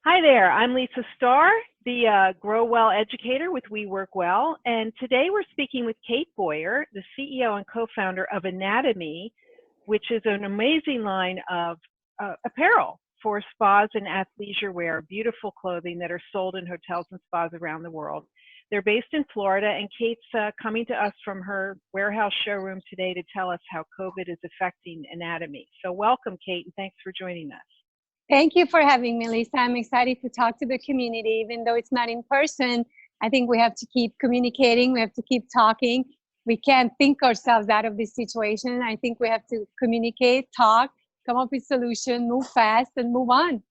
Hi there, I'm Lisa Starr, the Grow Well educator with We Work Well, and today we're speaking with Kate Boyer, the CEO and co-founder of Anatomie, which is an amazing line of apparel for spas and athleisure wear, beautiful clothing that are sold in hotels and spas around the world. They're based in Florida, and Kate's coming to us from her warehouse showroom today to tell us how COVID is affecting Anatomie. So welcome, Kate, and thanks for joining us. Thank you for having me, Lisa. I'm excited to talk to the community. Even though it's not in person, I think we have to keep communicating. We have to keep talking. We can't think ourselves out of this situation. I think we have to communicate, talk, come up with solutions, move fast, and move on.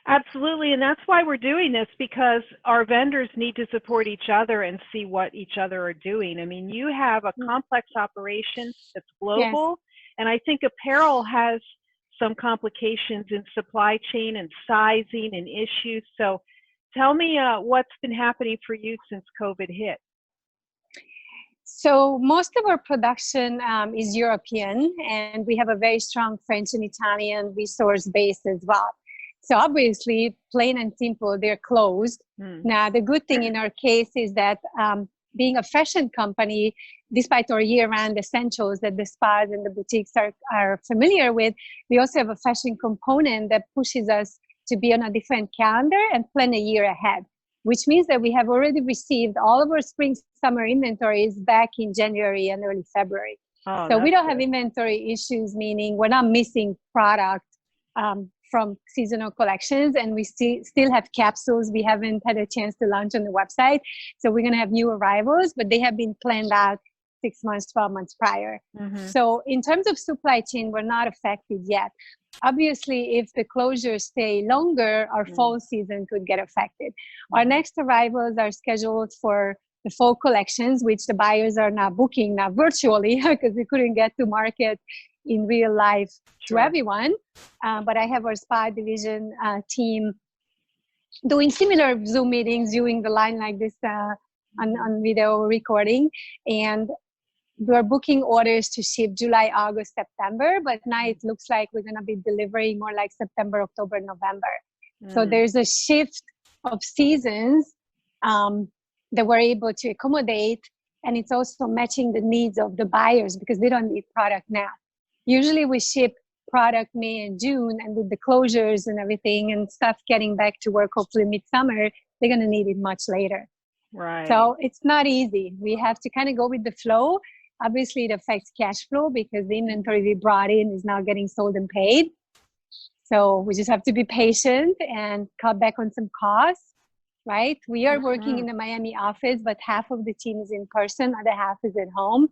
Absolutely, and that's why we're doing this, because our vendors need to support each other and see what each other are doing. I mean, you have a complex operation that's global, yes. And I think apparel has some complications in supply chain and sizing and issues. So tell me what's been happening for you since COVID hit. So most of our production is European, and we have a very strong French and Italian resource base as well. So obviously, plain and simple, they're closed. Now, the good thing in our case is that being a fashion company, despite our year-round essentials that the spas and the boutiques are familiar with, we also have a fashion component that pushes us to be on a different calendar and plan a year ahead, which means that we have already received all of our spring-summer inventories back in January and early February. So we don't have inventory issues, meaning we're not missing product from seasonal collections, and we still have capsules we haven't had a chance to launch on the website. So we're going to have new arrivals, but they have been planned out 6 months, 12 months prior. So in terms of supply chain, we're not affected yet. Obviously, if the closures stay longer, our fall season could get affected. Our next arrivals are scheduled for the fall collections, which the buyers are now booking now virtually because we couldn't get to market in real life to everyone. But I have our spa division team doing similar Zoom meetings, doing the line like this on video recording. And we're booking orders to ship July, August, September. But now it looks like we're going to be delivering more like September, October, November. So there's a shift of seasons that we're able to accommodate. And it's also matching the needs of the buyers because they don't need product now. Usually we ship product May and June, and with the closures and everything and stuff getting back to work, hopefully midsummer, they're going to need it much later. Right. So it's not easy. We have to kind of go with the flow. Obviously, it affects cash flow because the inventory we brought in is now getting sold and paid. So we just have to be patient and cut back on some costs, right? We are working in the Miami office, but half of the team is in person, other half is at home.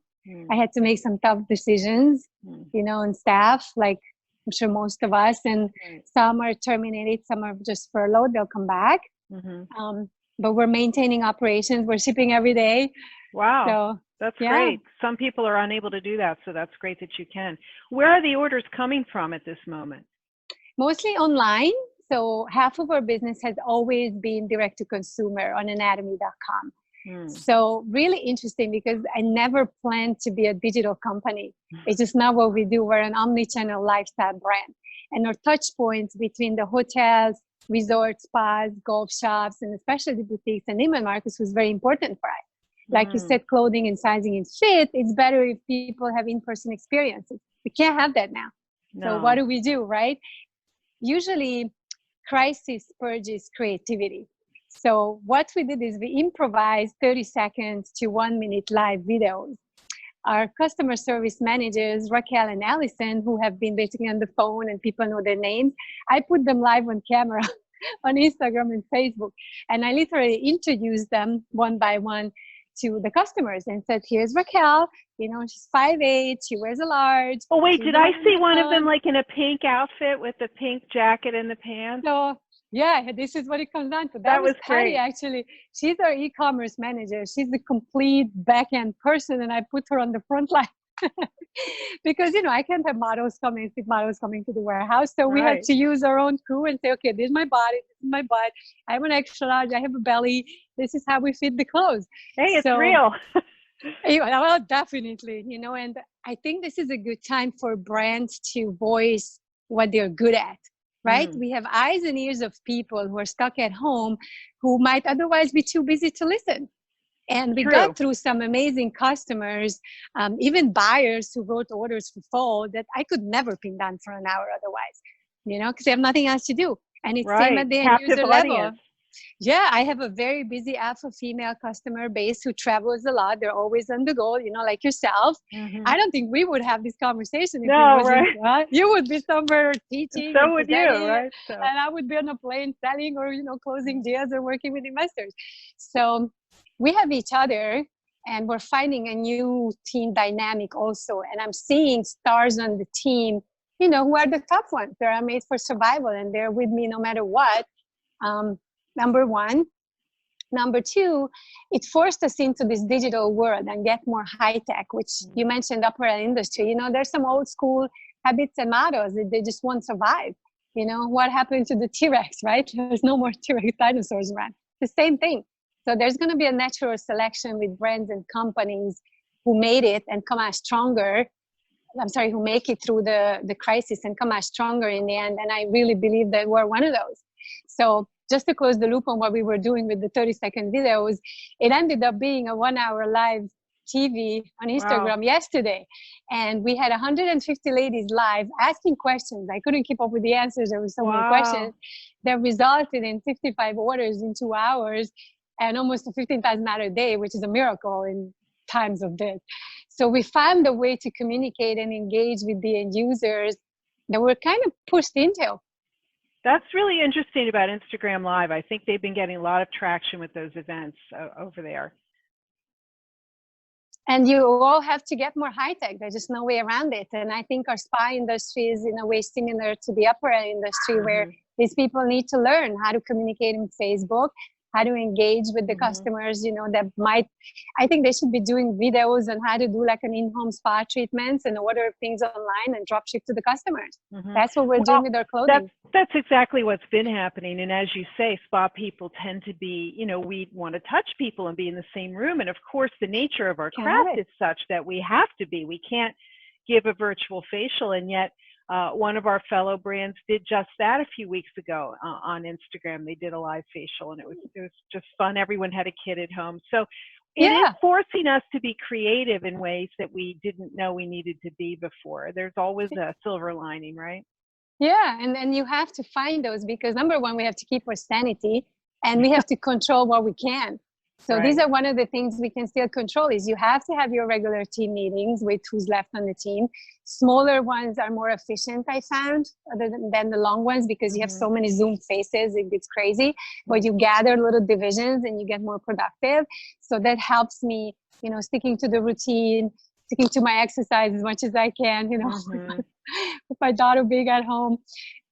I had to make some tough decisions, on staff, like I'm sure most of us, and some are terminated, some are just furloughed, they'll come back. But we're maintaining operations, we're shipping every day. Wow, so, that's great. Some people are unable to do that, so that's great that you can. Where are the orders coming from at this moment? Mostly online. So half of our business has always been direct to consumer on anatomie.com. So really interesting because I never planned to be a digital company. It's just not what we do. We're an omni-channel lifestyle brand. And our touch points between the hotels, resorts, spas, golf shops, and especially the boutiques and Neiman Marcus was very important for us. Like you said, clothing and sizing and fit, it's better if people have in-person experiences. We can't have that now. No. So what do, right? Usually crisis purges creativity. So what we did is we improvised 30 seconds to 1 minute live videos. Our customer service managers, Raquel and Allison, who have been basically on the phone and people know their names, I put them live on camera on Instagram and Facebook. And I literally introduced them one by one to the customers and said, here's Raquel, she's 5'8", she wears a large. Oh, wait, did I see one of them like in a pink outfit with the pink jacket and the pants? So, yeah, this is what it comes down to. That was Patty, great. Actually. She's our e-commerce manager. She's the complete back-end person, and I put her on the front line. Because, I can't have models coming to the warehouse. So we had to use our own crew and say, okay, this is my body, this is my butt. I'm an extra large, I have a belly. This is how we fit the clothes. Hey, it's real. Well, definitely, and I think this is a good time for brands to voice what they're good at. right? We have eyes and ears of people who are stuck at home who might otherwise be too busy to listen. And we got through some amazing customers, even buyers who wrote orders for fall that I could never pin down for an hour otherwise, because they have nothing else to do. And it's same at the end user level. Yeah, I have a very busy alpha female customer base who travels a lot. They're always on the go, like yourself. I don't think we would have this conversation if you wasn't. Right? You would be somewhere teaching. So would you, right? So. And I would be on a plane selling or, closing deals or working with investors. So we have each other, and we're finding a new team dynamic also. And I'm seeing stars on the team, who are the tough ones. They're made for survival, and they're with me no matter what. Number one. Number two, it forced us into this digital world and get more high tech, which you mentioned apparel industry. There's some old school habits and mottos that they just won't survive. What happened to the T-Rex, right? There's no more T-Rex dinosaurs around. The same thing. So there's going to be a natural selection with brands and companies who made it and come out stronger. Who make it through the crisis and come out stronger in the end. And I really believe that we're one of those. So just to close the loop on what we were doing with the 30-second videos, it ended up being a 1-hour live TV on Instagram yesterday. And we had 150 ladies live asking questions. I couldn't keep up with the answers. There were so many questions that resulted in 55 orders in 2 hours and almost $15,000 a day, which is a miracle in times of this. So we found a way to communicate and engage with the end users that we're kind of pushed into. That's really interesting about Instagram Live. I think they've been getting a lot of traction with those events over there. And you all have to get more high tech. There's just no way around it. And I think our spa industry is in a way similar to the apparel industry, where these people need to learn how to communicate in Facebook, how to engage with the customers, that I think they should be doing videos on how to do like an in-home spa treatments and order things online and drop ship to the customers. That's what we're doing with our clothing. That's exactly what's been happening. And as you say, spa people tend to be, we want to touch people and be in the same room. And of course, the nature of our craft is such that we have to be. We can't give a virtual facial, and yet one of our fellow brands did just that a few weeks ago on Instagram. They did a live facial, and it was just fun. Everyone had a kid at home. So it is forcing us to be creative in ways that we didn't know we needed to be before. There's always a silver lining, right? Yeah, and you have to find those, because number one, we have to keep our sanity, and we have to control what we can. So these are one of the things we can still control. Is you have to have your regular team meetings with who's left on the team. Smaller ones are more efficient, I found, other than the long ones, because you have so many Zoom faces, it gets crazy. But you gather little divisions and you get more productive. So that helps me, sticking to the routine, sticking to my exercise as much as I can, with my daughter being at home.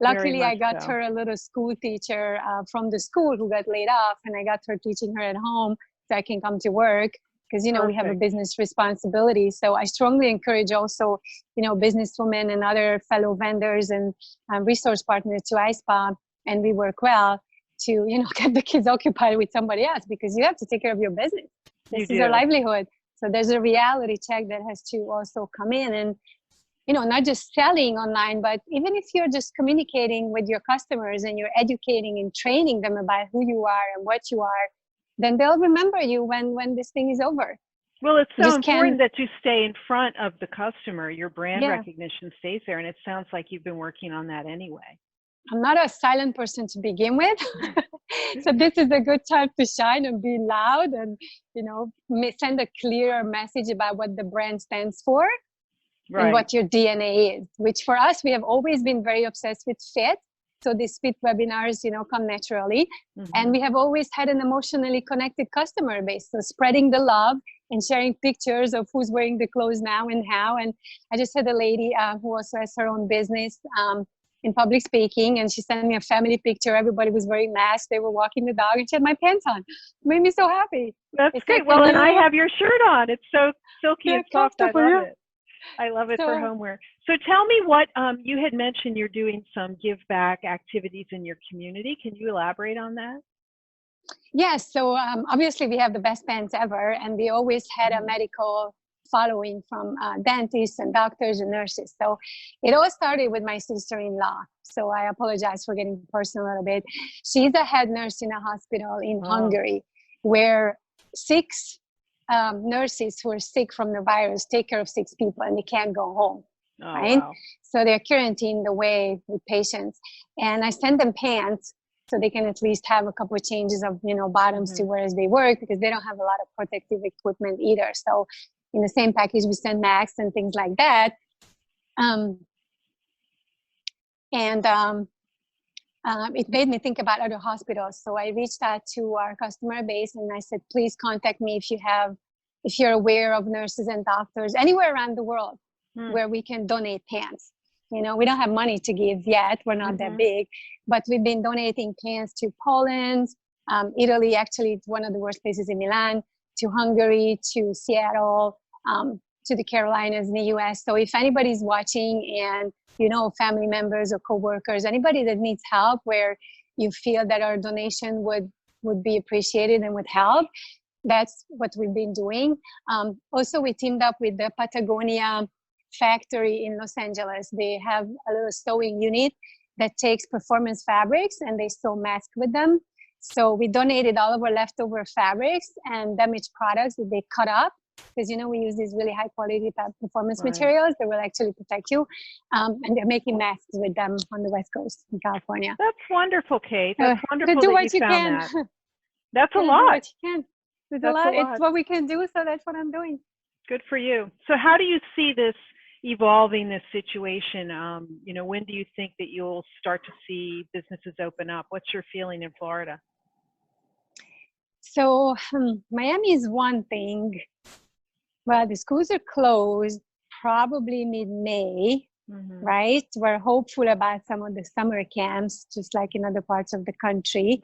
Luckily, I got her a little school teacher from the school who got laid off, and I got her teaching her at home so I can come to work, because, we have a business responsibility. So I strongly encourage also, businesswomen and other fellow vendors and resource partners to iSpa, and We Work Well, to, get the kids occupied with somebody else, because you have to take care of your business. This is our livelihood. So there's a reality check that has to also come in, and not just selling online, but even if you're just communicating with your customers and you're educating and training them about who you are and what you are, then they'll remember you when this thing is over. Well, it's so important that you stay in front of the customer. Your brand recognition stays there, and it sounds like you've been working on that anyway. I'm not a silent person to begin with. So this is a good time to shine and be loud and, send a clearer message about what the brand stands for. And what your DNA is, which for us, we have always been very obsessed with fit. So these fit webinars, come naturally. And we have always had an emotionally connected customer base. So spreading the love and sharing pictures of who's wearing the clothes now and how. And I just had a lady who also has her own business in public speaking, and she sent me a family picture. Everybody was wearing masks. They were walking the dog, and she had my pants on. It made me so happy. That's great. Well, and I have your shirt on. It's so silky and soft. I love it. I love it for homeware. So tell me what, you had mentioned you're doing some give back activities in your community. Can you elaborate on that? Yes. So obviously we have the best pants ever, and we always had a medical following from dentists and doctors and nurses. So it all started with my sister-in-law. So I apologize for getting personal a little bit. She's a head nurse in a hospital in Hungary, where 6 nurses who are sick from the virus take care of 6 people and they can't go home. Right? Wow. So they're quarantined away with patients. And I send them pants so they can at least have a couple of changes of, bottoms to wear as they work, because they don't have a lot of protective equipment either. So in the same package, we send masks and things like that. It made me think about other hospitals. So I reached out to our customer base and I said, please contact me if you're aware of nurses and doctors anywhere around the world where we can donate pants. We don't have money to give yet. We're not that big, but we've been donating pants to Poland, Italy, actually, it's one of the worst places in Milan, to Hungary, to Seattle, to the Carolinas in the US. So if anybody's watching and family members or coworkers, anybody that needs help where you feel that our donation would be appreciated and would help, that's what we've been doing. Also, we teamed up with the Patagonia factory in Los Angeles. They have a little sewing unit that takes performance fabrics and they sew masks with them. So we donated all of our leftover fabrics and damaged products that they cut up, because we use these really high quality performance materials that will actually protect you, and they're making masks with them on the West Coast in California. That's wonderful, Kate. That's wonderful do that what you found can. that. That's a lot. Do what you can. It's a lot. It's what we can do, so that's what I'm doing. Good for you. So how do you see this evolving, this situation? When do you think that you'll start to see businesses open up? What's your feeling in Florida? So Miami is one thing. Well, the schools are closed probably mid-May, right? We're hopeful about some of the summer camps, just like in other parts of the country.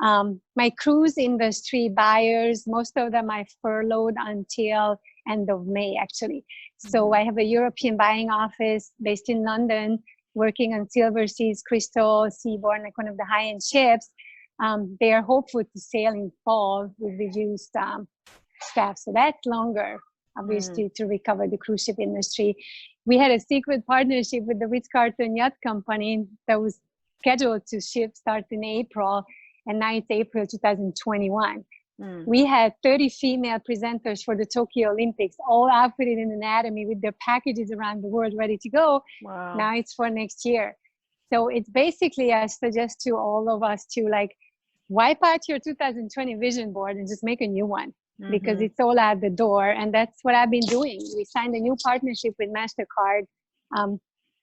My cruise industry buyers, most of them I furloughed until end of May, actually. So I have a European buying office based in London, working on Silver Seas, Crystal, Seabourn, like one of the high-end ships. They are hopeful to sail in fall with reduced staff. So that's longer, obviously, to recover the cruise ship industry. We had a secret partnership with the Ritz-Carlton Yacht Company that was scheduled to start in April, and now it's April 2021. We had 30 female presenters for the Tokyo Olympics, all outfitted in anatomy with their packages around the world ready to go. Wow. Now it's for next year. So it's basically, I suggest to all of us to wipe out your 2020 vision board and just make a new one, because it's all out the door. And that's what I've been doing. We signed a new partnership with MasterCard,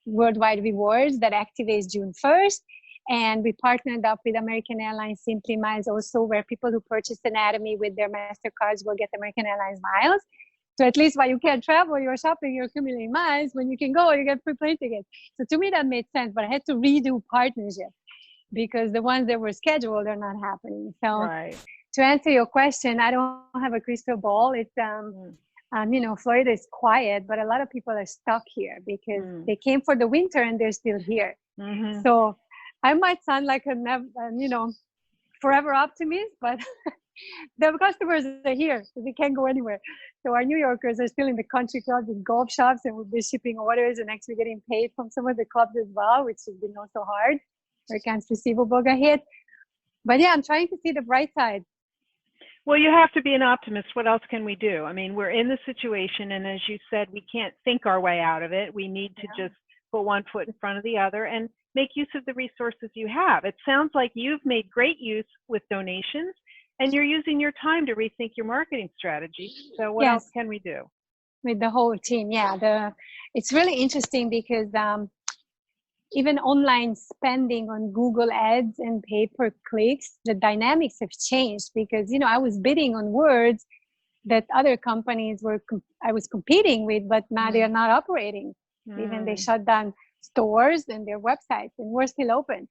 Worldwide Rewards, that activates June 1st. And we partnered up with American Airlines Simply Miles also, where people who purchase anatomy with their MasterCards will get American Airlines miles. So at least while you can't travel, you're shopping, you're accumulating miles. When you can go, you get free plane tickets. So to me, that made sense. But I had to redo partnerships because the ones that were scheduled are not happening. So to answer your question, I don't have a crystal ball. It's Florida is quiet, but a lot of people are stuck here because they came for the winter and they're still here. So I might sound like a forever optimist, but the customers are here, so they can't go anywhere. So our New Yorkers are still in the country clubs and golf shops, and we'll be shipping orders and actually getting paid from some of the clubs as well, which has been also hard. Our accounts receivable got hit. But yeah, I'm trying to see the bright side. Well, you have to be an optimist. What else can we do? I mean, we're in the situation, and as you said, we can't think our way out of it. We need to just put one foot in front of the other and make use of the resources you have. It sounds like you've made great use with donations, and you're using your time to rethink your marketing strategy. So what else can we do? With the whole team, it's really interesting because even online spending on Google ads and pay-per-clicks, the dynamics have changed because, I was bidding on words that other companies I was competing with, but now they are not operating. Even they shut down stores and their websites, and we're still open.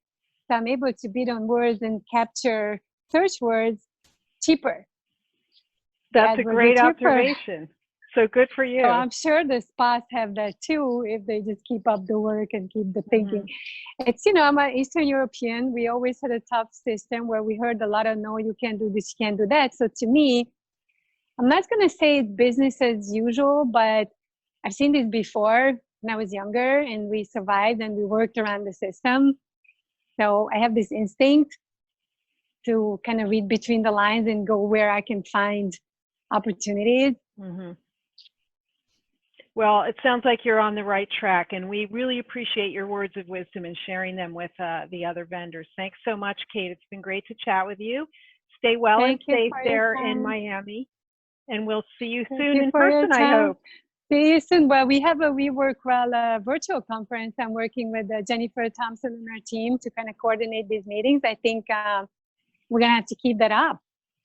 So I'm able to bid on words and capture search words cheaper. That's a great observation. So good for you. So I'm sure the spas have that too, if they just keep up the work and keep the thinking. It's, I'm an Eastern European. We always had a tough system where we heard a lot of, no, you can't do this, you can't do that. So to me, I'm not going to say business as usual, but I've seen this before when I was younger, and we survived and we worked around the system. So I have this instinct to kind of read between the lines and go where I can find opportunities. Mm-hmm. Well, it sounds like you're on the right track, and we really appreciate your words of wisdom and sharing them with the other vendors. Thanks so much, Kate. It's been great to chat with you. Stay well and safe there in Miami, and we'll see you soon in person, I hope. See you soon. Well, we have a We Work Well virtual conference. I'm working with Jennifer Thompson and her team to kind of coordinate these meetings. I think we're going to have to keep that up.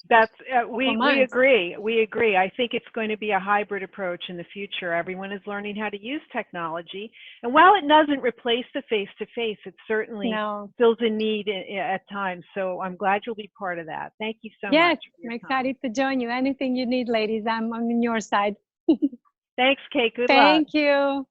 That's we agree. We agree. I think it's going to be a hybrid approach in the future. Everyone is learning how to use technology, and while it doesn't replace the face-to-face, it certainly fills a need at times. So I'm glad you'll be part of that. Thank you so much. Yes, I'm excited to join you. Anything you need, ladies, I'm on your side. Thanks, Kate. Good luck. Thank you.